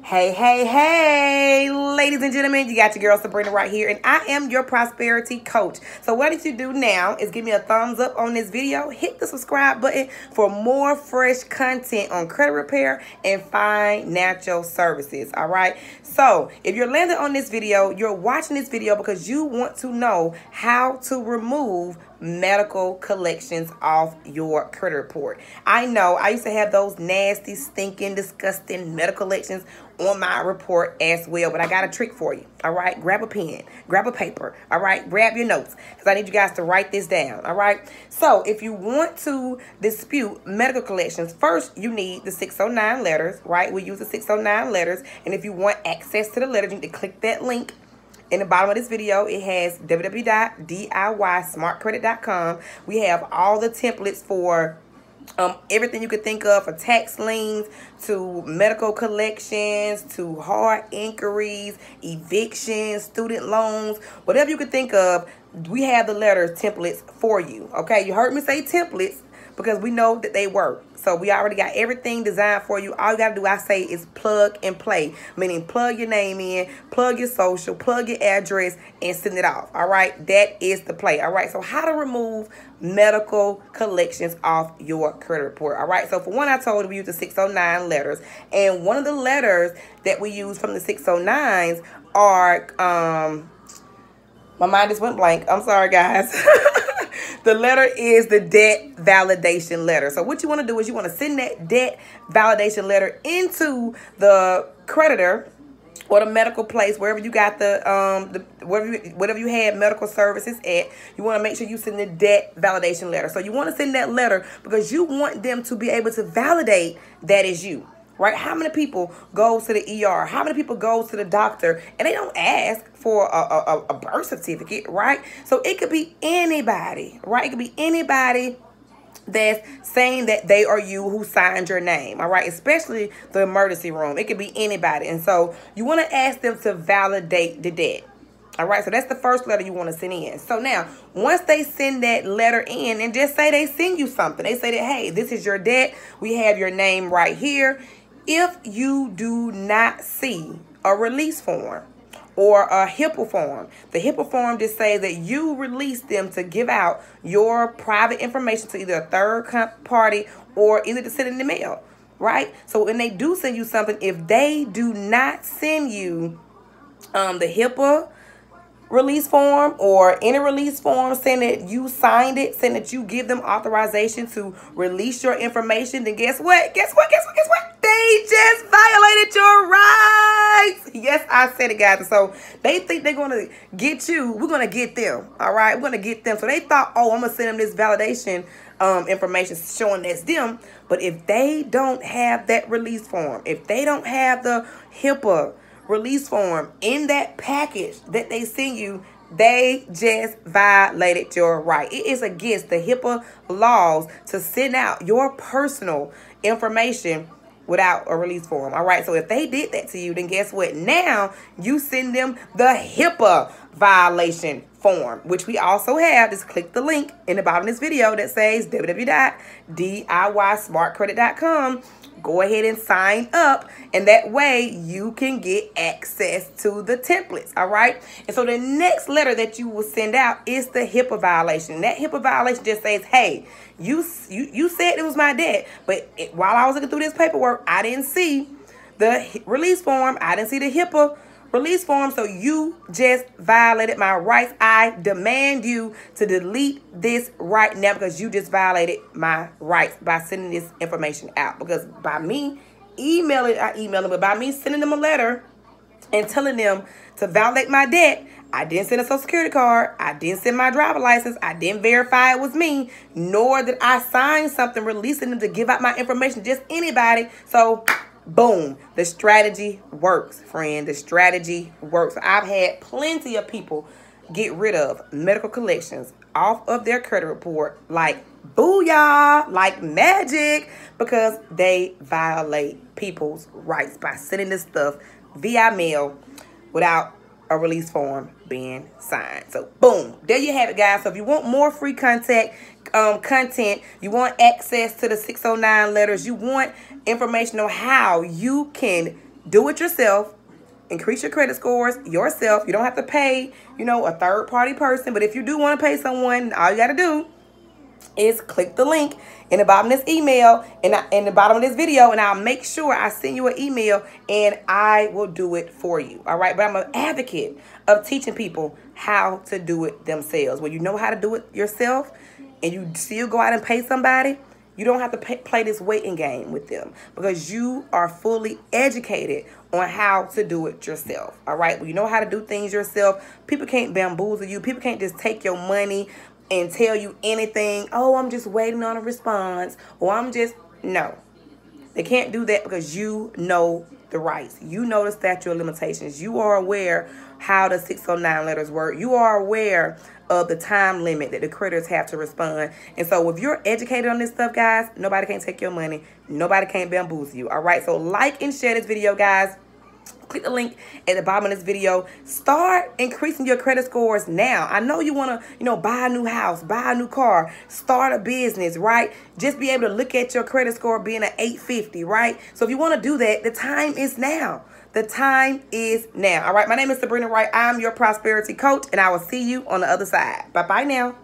Hey, hey, hey, ladies and gentlemen, you got your girl Sabrina Wright here, and I am your prosperity coach. So what I need you to do now is give me a thumbs up on this video, hit the subscribe button for more fresh content on credit repair and financial services, all right? So if you're landing on this video, you're watching this video because you want to know how to remove medical collections off your credit report. I know I used to have those nasty, stinking, disgusting medical collections on my report as well, but I got a trick for you. All right, grab a pen, grab a paper. All right, grab your notes because I need you guys to write this down. All right, so if you want to dispute medical collections, first you need the 609 letters. Right, we use the 609 letters, and if you want access to the letters, you need to click that link in the bottom of this video. It has www.diysmartcredit.com. We have all the templates for everything you could think of, for tax liens, to medical collections, to hard inquiries, evictions, student loans, whatever you could think of. We have the letters templates for you. Okay, you heard me say templates because we know that they work. So we already got everything designed for you. All you got to do, I say, is plug and play. Meaning plug your name in, plug your social, plug your address, and send it off. All right? That is the play. All right? So how to remove medical collections off your credit report. All right? So for one, I told you we use the 609 letters. And one of the letters that we use from the 609s are, my mind just went blank. I'm sorry, guys. The letter is the debt validation letter. So what you want to do is you want to send that debt validation letter into the creditor or the medical place, wherever you got whatever you had medical services at. You want to make sure you send the debt validation letter. So you want to send that letter because you want them to be able to validate that is you. Right? How many people go to the ER? How many people go to the doctor and they don't ask for a birth certificate, right? So it could be anybody, right? It could be anybody that's saying that they are you who signed your name, all right? Especially the emergency room. It could be anybody. And so you want to ask them to validate the debt. All right, so that's the first letter you want to send in. So now, once they send that letter in, and just say they send you something. They say that, hey, this is your debt. We have your name right here. If you do not see a release form or a HIPAA form, the HIPAA form just says that you release them to give out your private information to either a third party or either to send in the mail, right? So when they do send you something, if they do not send you the HIPAA release form or any release form saying that you signed it, saying that you give them authorization to release your information, then guess what? Guess what? They just violated your rights. Yes, I said it, guys. So they think they're going to get you. We're going to get them. All right? We're going to get them. So they thought, oh, I'm going to send them this validation information showing that's them. But if they don't have that release form, if they don't have the HIPAA release form in that package that they send you, they just violated your right. It is against the HIPAA laws to send out your personal information without a release form. All right. So if they did that to you, then guess what? Now you send them the HIPAA violation form, which we also have. Just click the link in the bottom of this video that says www.diysmartcredit.com. Go ahead and sign up, and that way you can get access to the templates, all right? And so the next letter that you will send out is the HIPAA violation. That HIPAA violation just says, hey, you said it was my debt, but while I was looking through this paperwork, I didn't see the release form. I didn't see the HIPAA release form, so you just violated my rights. I demand you to delete this right now because you just violated my rights by sending this information out. Because by me emailing, but by me sending them a letter and telling them to validate my debt, I didn't send a social security card. I didn't send my driver license. I didn't verify it was me, nor did I sign something releasing them to give out my information, just anybody. So boom, the strategy works, friend. The strategy works. I've had plenty of people get rid of medical collections off of their credit report like booyah, like magic, because they violate people's rights by sending this stuff via mail without a release form being signed. So boom, there you have it, guys. So if you want more free content, you want access to the 609 letters, you want information on how you can do it yourself. Increase your credit scores yourself. You don't have to pay, a third-party person. But if you do want to pay someone, all you got to do is click the link in the bottom of this email and in the bottom of this video, and I'll make sure I send you an email and I will do it for you. All right. But I'm an advocate of teaching people how to do it themselves. When you know how to do it yourself and you still go out and pay somebody, you don't have to play this waiting game with them because you are fully educated on how to do it yourself. All right. When you know how to do things yourself, people can't bamboozle you. People can't just take your money and tell you anything. Oh, I'm just waiting on a response. Or no. They can't do that because you know the rights. You know the statute of limitations. You are aware how the 609 letters work. You are aware of the time limit that the creditors have to respond. And so if you're educated on this stuff, guys, nobody can take your money. Nobody can bamboozle you. All right. So like and share this video, guys. Click the link at the bottom of this video. Start increasing your credit scores now. I know you want to, buy a new house, buy a new car, start a business, right? Just be able to look at your credit score being at 850, right? So if you want to do that, the time is now. The time is now. All right. My name is Sabrina Wright. I'm your prosperity coach, and I will see you on the other side. Bye-bye now.